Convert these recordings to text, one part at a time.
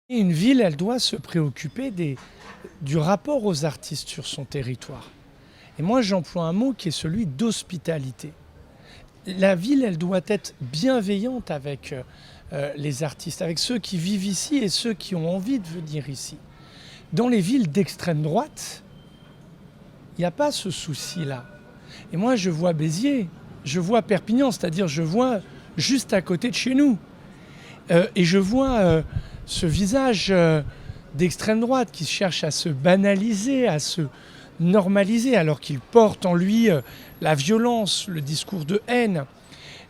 Et une ville, elle doit se préoccuper du rapport aux artistes sur son territoire. Et moi, j'emploie un mot qui est celui d'hospitalité. La ville, elle doit être bienveillante avec les artistes, avec ceux qui vivent ici et ceux qui ont envie de venir ici. Dans les villes d'extrême droite, il n'y a pas ce souci-là. Et moi, je vois Béziers, je vois Perpignan, c'est-à-dire je vois juste à côté de chez nous. Et je vois ce visage d'extrême droite qui cherche à se banaliser, à se normaliser, alors qu'il porte en lui la violence, le discours de haine.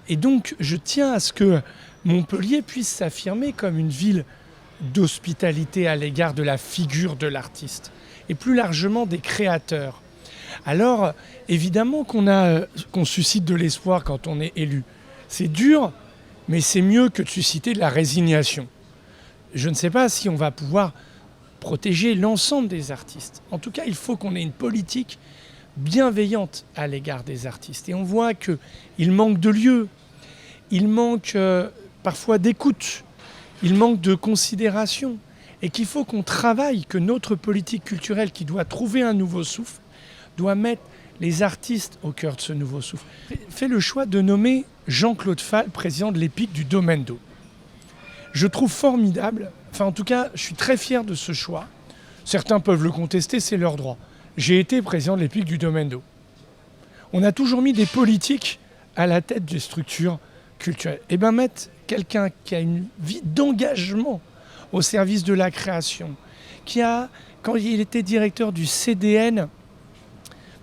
Et donc, je tiens à ce que Montpellier puisse s'affirmer comme une ville d'hospitalité à l'égard de la figure de l'artiste, et plus largement des créateurs. Alors, évidemment qu'on suscite de l'espoir quand on est élu. C'est dur, mais c'est mieux que de susciter de la résignation. Je ne sais pas si on va pouvoir protéger l'ensemble des artistes. En tout cas, il faut qu'on ait une politique bienveillante à l'égard des artistes. Et on voit qu'il manque de lieux, il manque parfois d'écoute, il manque de considération. Et qu'il faut qu'on travaille, que notre politique culturelle qui doit trouver un nouveau souffle, doit mettre les artistes au cœur de ce nouveau souffle. Fait le choix de nommer Jean-Claude Fall, président de l'EPIC du Domaine d'eau. Je trouve formidable, enfin en tout cas, je suis très fier de ce choix. Certains peuvent le contester, c'est leur droit. J'ai été président de l'EPIC du Domaine d'eau. On a toujours mis des politiques à la tête des structures culturelles. Et bien mettre quelqu'un qui a une vie d'engagement au service de la création, qui a, quand il était directeur du CDN,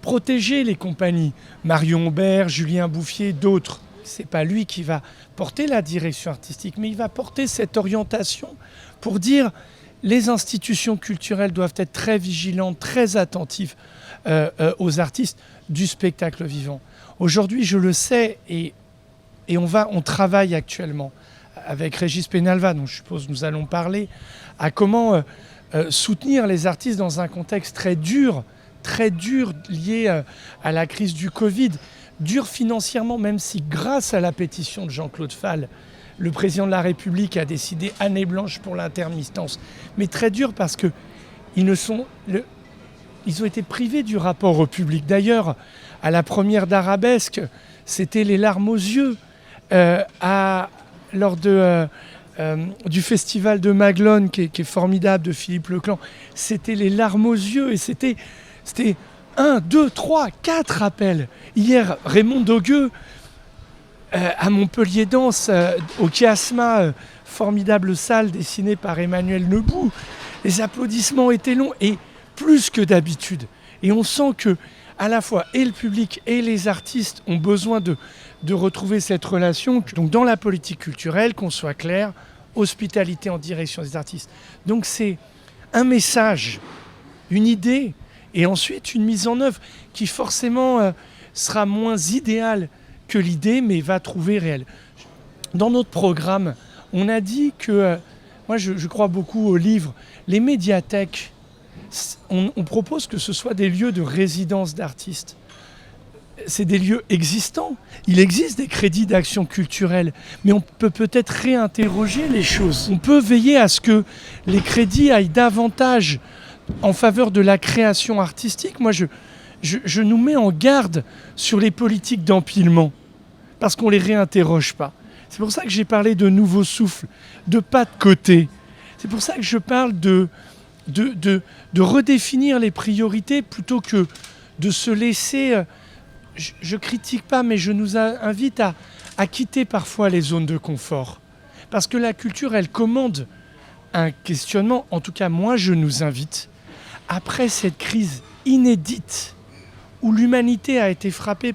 protégé les compagnies, Marion Aubert, Julien Bouffier, d'autres. C'est pas lui qui va porter la direction artistique, mais il va porter cette orientation pour dire les institutions culturelles doivent être très vigilantes, très attentives aux artistes du spectacle vivant. Aujourd'hui, je le sais, et on travaille actuellement avec Régis Penalva, dont je suppose nous allons parler, à comment soutenir les artistes dans un contexte très dur lié à la crise du Covid, dur financièrement, même si grâce à la pétition de Jean-Claude Fall, le président de la République a décidé année blanche pour l'intermittence. Mais très dur parce qu'ils ont été privés du rapport au public. D'ailleurs, à la première d'Arabesque, c'était les larmes aux yeux. Lors du festival de Maglone, qui est formidable, de Philippe Leclan, c'était les larmes aux yeux et c'était 1, 2, 3, 4 appels. Hier, Raymond Dogueux, à Montpellier Danse, au Chiasma, formidable salle dessinée par Emmanuel Nebout. Les applaudissements étaient longs et plus que d'habitude. Et on sent que à la fois et le public et les artistes ont besoin de retrouver cette relation. Donc dans la politique culturelle, qu'on soit clair, hospitalité en direction des artistes. Donc c'est un message, une idée, et ensuite une mise en œuvre qui forcément sera moins idéale que l'idée, mais va trouver réel. Dans notre programme, on a dit que, moi je crois beaucoup aux livres, les médiathèques, on propose que ce soit des lieux de résidence d'artistes. C'est des lieux existants. Il existe des crédits d'action culturelle, mais on peut peut-être réinterroger les choses. On peut veiller à ce que les crédits aillent davantage en faveur de la création artistique. Moi, je nous mets en garde sur les politiques d'empilement, parce qu'on ne les réinterroge pas. C'est pour ça que j'ai parlé de nouveau souffle, de pas de côté. C'est pour ça que je parle de redéfinir les priorités plutôt que de se laisser... Je critique pas, mais je nous invite à quitter parfois les zones de confort. Parce que la culture, elle commande un questionnement. En tout cas, moi, je nous invite, après cette crise inédite, où l'humanité a été frappée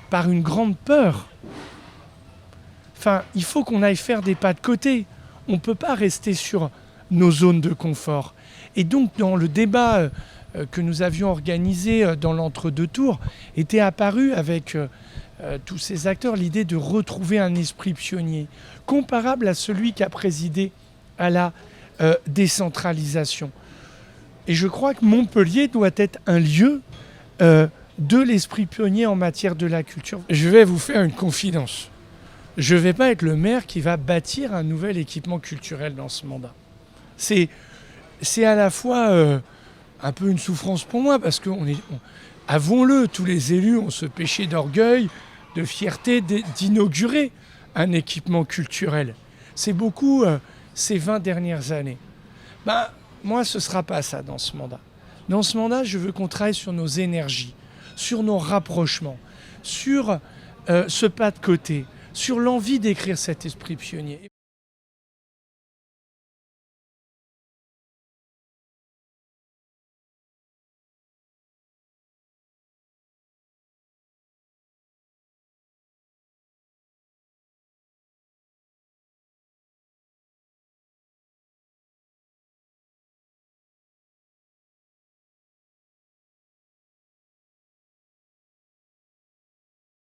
par une grande peur, il faut qu'on aille faire des pas de côté. On ne peut pas rester sur nos zones de confort. Et donc, dans le débat que nous avions organisé dans l'entre-deux tours, était apparue avec tous ces acteurs l'idée de retrouver un esprit pionnier, comparable à celui qui a présidé à la décentralisation. Et je crois que Montpellier doit être un lieu de l'esprit pionnier en matière de la culture. Je vais vous faire une confidence. Je ne vais pas être le maire qui va bâtir un nouvel équipement culturel dans ce mandat. C'est à la fois un peu une souffrance pour moi, parce que avouons-le, tous les élus ont ce péché d'orgueil, de fierté d'inaugurer un équipement culturel. C'est beaucoup ces 20 dernières années. Ben, moi, ce ne sera pas ça dans ce mandat. Dans ce mandat, je veux qu'on travaille sur nos énergies, sur nos rapprochements, sur ce pas de côté, sur l'envie d'écrire cet esprit pionnier.